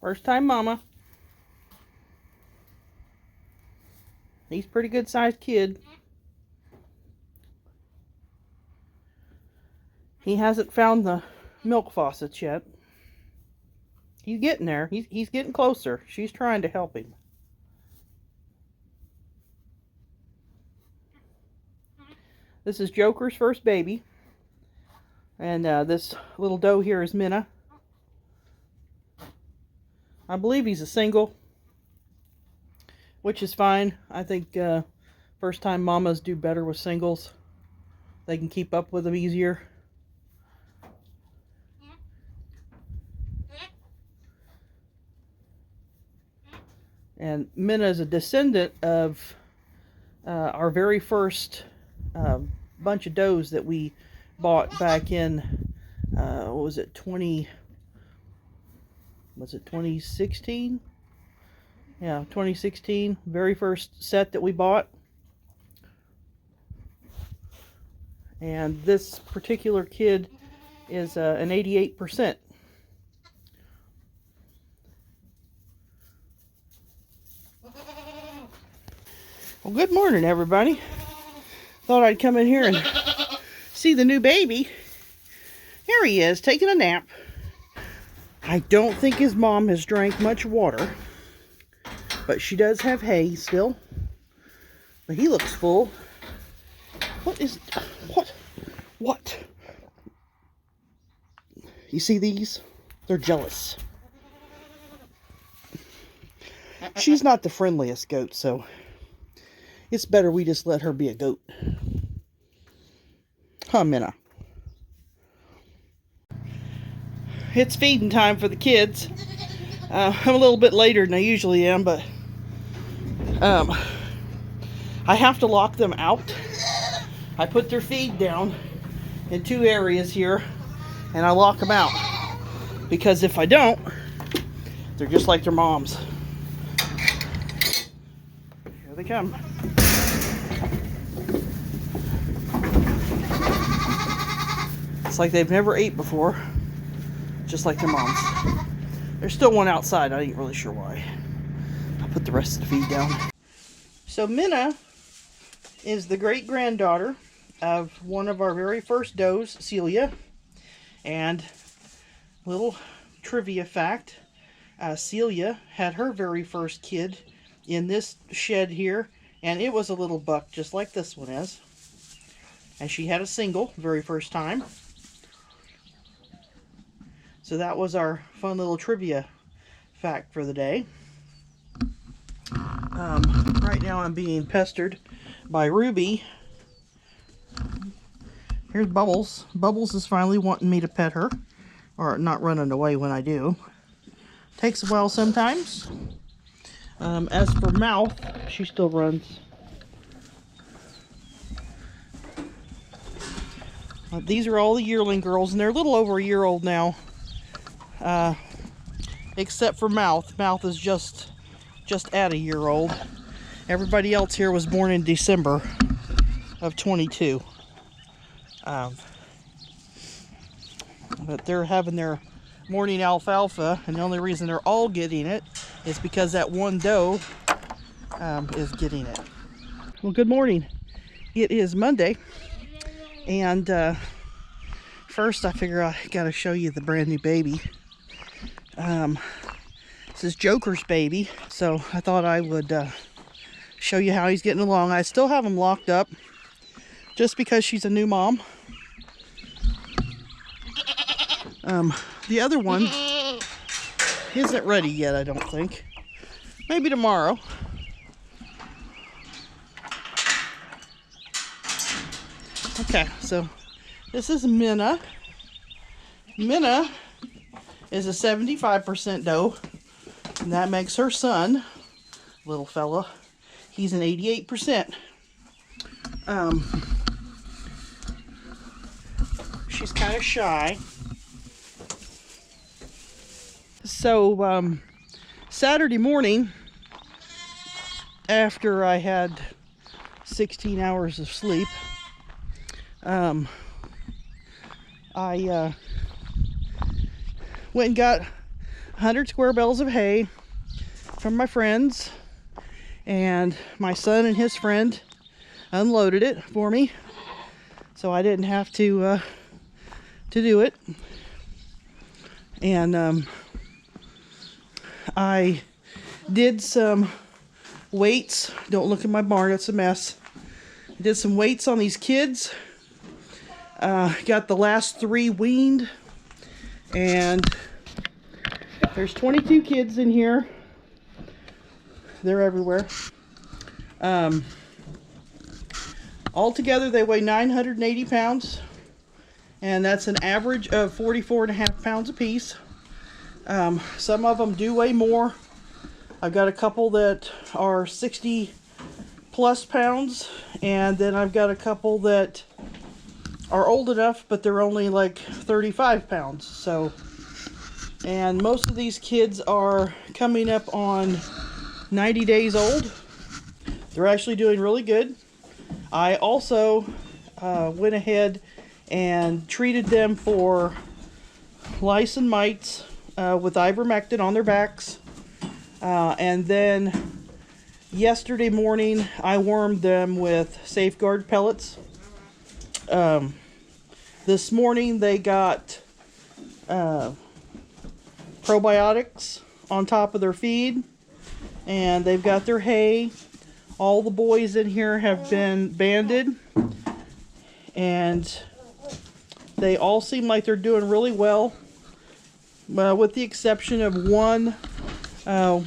First time mama. He's a pretty good sized kid. He hasn't found the milk faucets yet. He's getting there. He's getting closer. She's trying to help him. This is Joker's first baby. And this little doe here is Minna. I believe he's a single, which is fine. I think first time mamas do better with singles. They can keep up with them easier. And Minna is a descendant of our very first bunch of does that we bought back in, what was it, 2016? Yeah, 2016, very first set that we bought. And this particular kid is an 88%. Well, good morning, everybody. Thought I'd come in here and see the new baby. Here he is, taking a nap. I don't think his mom has drank much water, but she does have hay still. But he looks full. What? You see these? They're jealous. She's not the friendliest goat, so it's better we just let her be a goat. Huh, Minna? It's feeding time for the kids. I'm a little bit later than I usually am, but I have to lock them out. I put their feed down in 2 areas here, and I lock them out. Because if I don't, they're just like their moms. Here they come. It's like they've never ate before. Just like their moms. There's still one outside. I ain't really sure why. I'll put the rest of the feed down. So Minna is the great-granddaughter of one of our very first does, Celia. And little trivia fact, Celia had her very first kid in this shed here. And it was a little buck just like this one is. And she had a single very first time. So that was our fun little trivia fact for the day. Right now I'm being pestered by Ruby. Here's Bubbles. Bubbles is finally wanting me to pet her. Or not running away when I do. Takes a while sometimes. As for Mouth, she still runs. These are all the yearling girls, and they're a little over a year old now. Except for Mouth. Mouth is just at a year old. Everybody else here was born in December of 22. But they're having their morning alfalfa, and the only reason they're all getting it is because that one doe is getting it. Well, good morning. It is Monday, and first I figure I gotta show you the brand new baby. This is Joker's baby, so I thought I would show you how he's getting along. I still have him locked up just because she's a new mom. The other one isn't ready yet, I don't think. Maybe tomorrow. Okay, so this is Minna. Minna is a 75% doe, and that makes her son, little fella, he's an 88%. She's kind of shy. So, Saturday morning, after I had 16 hours of sleep, I went and got 100 square bales of hay from my friends, and my son and his friend unloaded it for me, so I didn't have to do it. And I did some weights. Don't look in my barn, it's a mess. I did some weights on these kids. Got the last 3 weaned, and there's 22 kids in here. They're everywhere. Altogether they weigh 980 pounds, and that's an average of 44.5 pounds apiece. Some of them do weigh more. I've got a couple that are 60 plus pounds, and then I've got a couple that are old enough, but they're only like 35 pounds. So, and most of these kids are coming up on 90 days old. They're actually doing really good. I also went ahead and treated them for lice and mites with ivermectin on their backs. And then yesterday morning I wormed them with Safeguard pellets. This morning they got probiotics on top of their feed, and they've got their hay. All the boys in here have been banded, and they all seem like they're doing really well, with the exception of one. Well,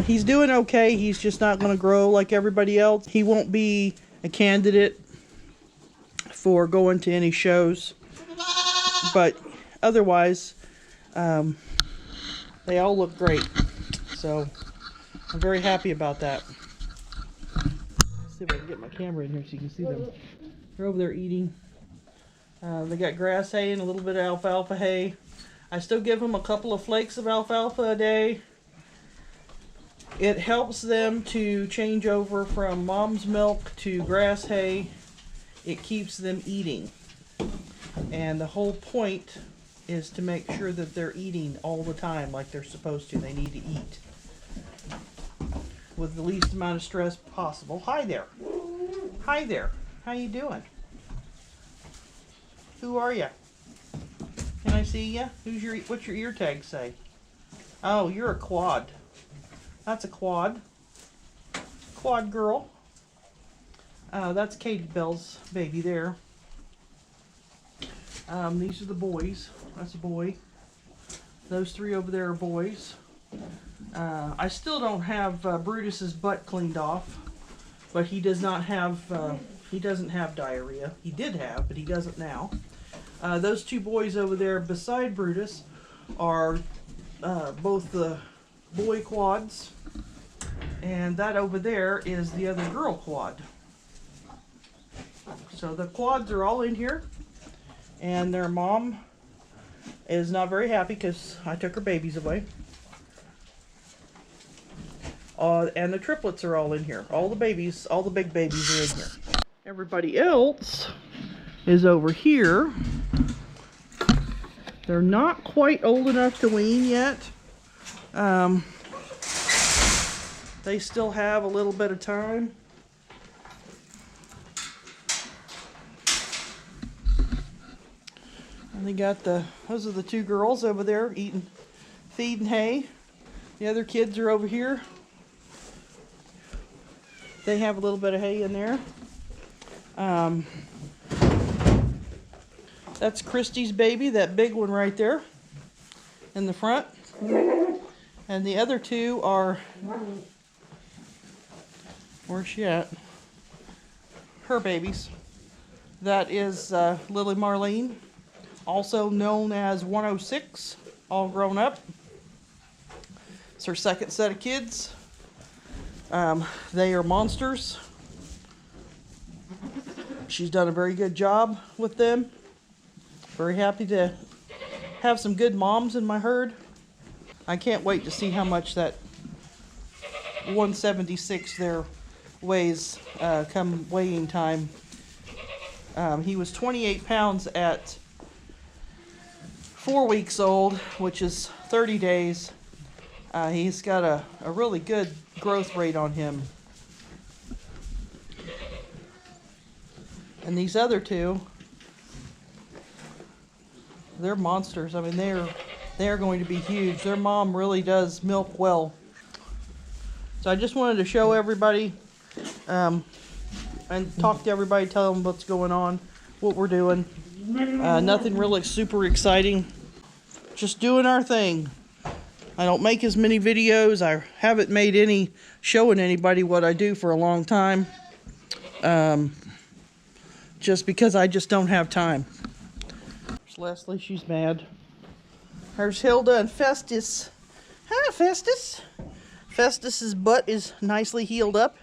he's doing okay. He's just not going to grow like everybody else. He won't be a candidate for going to any shows, but otherwise they all look great, so I'm very happy about that. Let's see if I can get my camera in here so you can see them. They're over there eating. They got grass hay and a little bit of alfalfa hay. I still give them a couple of flakes of alfalfa a day. It helps them to change over from mom's milk to grass hay. It keeps them eating. And the whole point is to make sure that they're eating all the time like they're supposed to. They need to eat with the least amount of stress possible. Hi there. Hi there. How you doing? Who are you? Can I see you? What's your ear tag say? Oh, you're a quad. That's a quad. Quad girl. That's Katie Bell's baby there. These are the boys. That's a boy. Those 3 over there are boys. I still don't have Brutus's butt cleaned off, but he does not have. He doesn't have diarrhea. He did have, but he doesn't now. Those 2 boys over there beside Brutus are both the boy quads, and that over there is the other girl quad. So the quads are all in here, and their mom is not very happy because I took her babies away. And the triplets are all in here. All the babies, all the big babies are in here. Everybody else is over here. They're not quite old enough to wean yet. They still have a little bit of time. And they got those are the 2 girls over there feeding hay. The other kids are over here. They have a little bit of hay in there. That's Christy's baby, that big one right there in the front. And the other 2 are, where's she at? Her babies. That is Lily Marlene, also known as 106, all grown up. It's her second set of kids. They are monsters. She's done a very good job with them. Very happy to have some good moms in my herd. I can't wait to see how much that 176 there weighs come weighing time. He was 28 pounds at 4 weeks old, which is 30 days. He's got a really good growth rate on him. And these other two, they're monsters. I mean, they're going to be huge. Their mom really does milk well. So I just wanted to show everybody and talk to everybody, tell them what's going on, what we're doing. Nothing really super exciting. Just doing our thing. I don't make as many videos. I haven't made any showing anybody what I do for a long time. Just because I just don't have time. There's Leslie, she's mad. There's Hilda and Festus. Hi, Festus. Festus's butt is nicely healed up.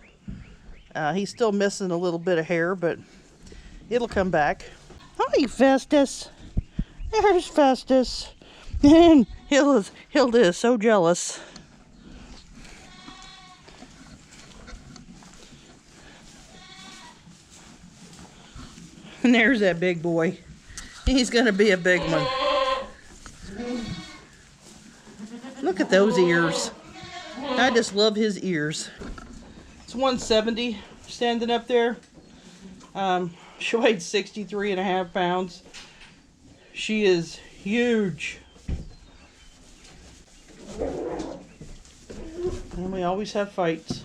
He's still missing a little bit of hair, but it'll come back. Hi, Festus. There's Festus. And Hilda is so jealous. And there's that big boy. He's gonna be a big one. Look at those ears. I just love his ears. It's 170 standing up there. She weighed 63.5 pounds. She is huge. And we always have fights.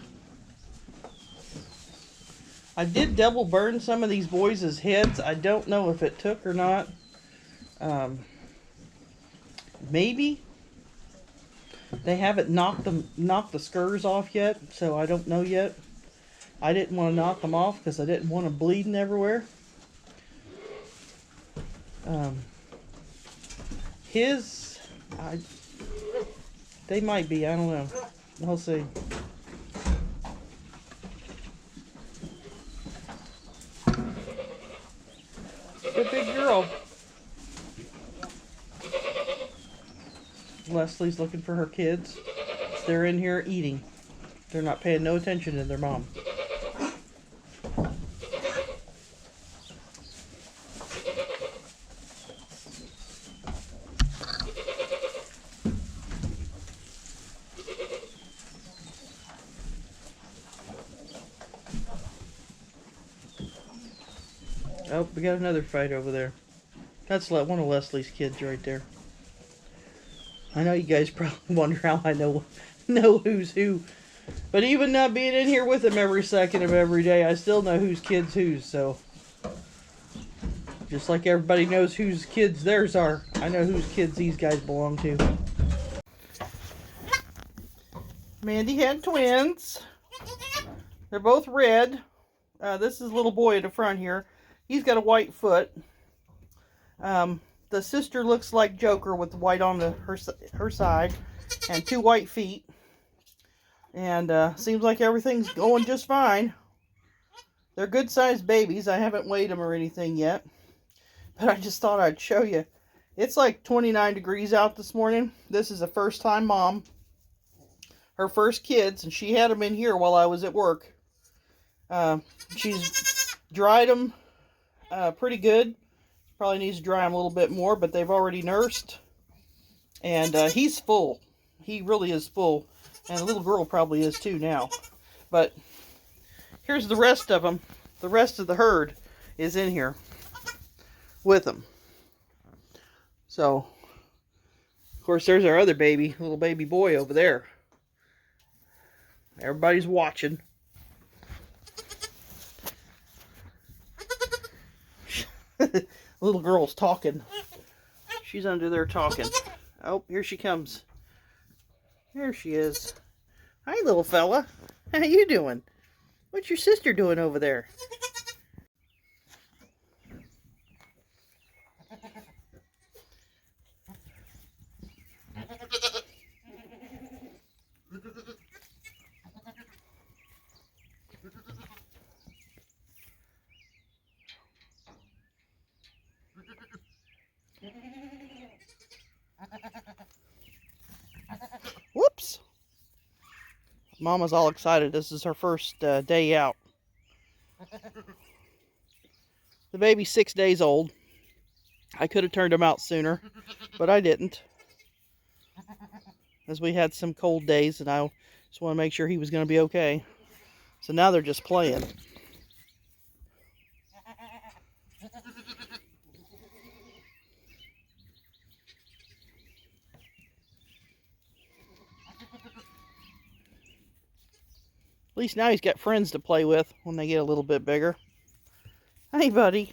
I did double burn some of these boys' heads. I don't know if it took or not. Maybe. They haven't knocked the scurs off yet, so I don't know yet. I didn't want to knock them off because I didn't want them bleeding everywhere. They might be, I don't know. We'll see. Good big girl. Leslie's looking for her kids. They're in here eating. They're not paying no attention to their mom. Oh, we got another fight over there. That's one of Leslie's kids right there. I know you guys probably wonder how I know who's who. But even not being in here with them every second of every day, I still know whose kids whose. So, just like everybody knows whose kids theirs are, I know whose kids these guys belong to. Mandy had twins. They're both red. This is little boy at the front here. He's got a white foot. The sister looks like Joker with the white on her side and 2 white feet. And seems like everything's going just fine. They're good sized babies. I haven't weighed them or anything yet. But I just thought I'd show you. It's like 29 degrees out this morning. This is a first time mom. Her first kids. And she had them in here while I was at work. She's dried them pretty good. Probably needs to dry them a little bit more, but they've already nursed. And he's full. He really is full. And the little girl probably is too now. But here's the rest of them. The rest of the herd is in here with them. So, of course, there's our other baby, little baby boy over there. Everybody's watching. Little girl's talking. She's under there talking. Oh, here she comes. There she is. Hi, little fella. How you doing? What's your sister doing over there? Whoops. Mama's all excited. This is her first day out. The baby's 6 days old. I could have turned him out sooner, but I didn't, as we had some cold days, and I just want to make sure he was going to be okay. So now they're just playing. At least now he's got friends to play with when they get a little bit bigger. Hey, buddy.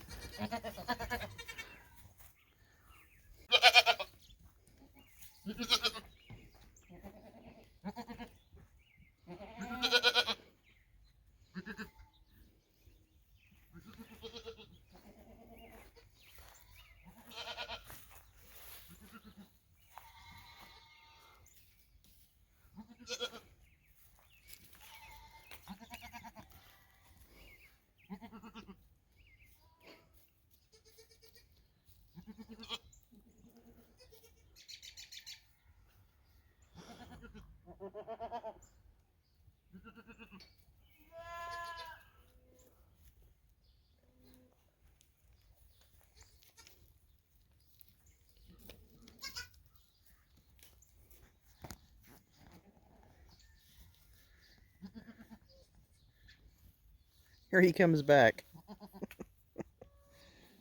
Here he comes back.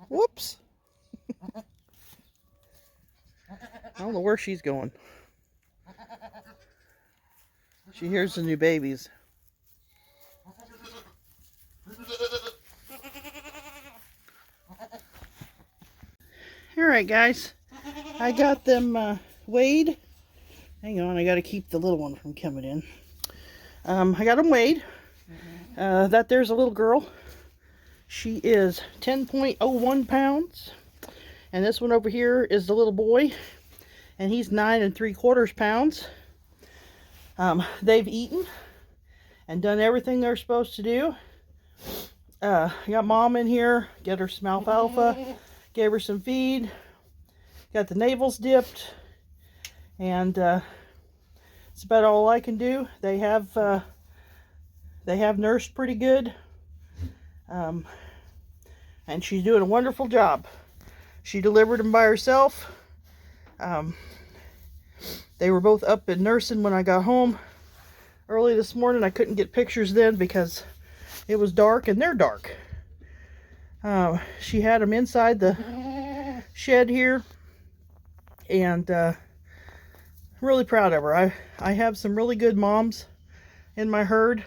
Whoops. I don't know where she's going. She hears the new babies. Alright guys, I got them weighed. Hang on, I got to keep the little one from coming in. I got them weighed. That there's a little girl. She is 10.01 pounds. And this one over here is the little boy. And he's 9 3/4 pounds. They've eaten and done everything they're supposed to do. I got Mom in here. Get her some alfalfa. Gave her some feed. Got the navels dipped. And it's about all I can do. They have nursed pretty good. And she's doing a wonderful job. She delivered them by herself. They were both up and nursing when I got home early this morning. I couldn't get pictures then because it was dark, and they're dark. She had them inside the shed here, and I'm really proud of her. I have some really good moms in my herd.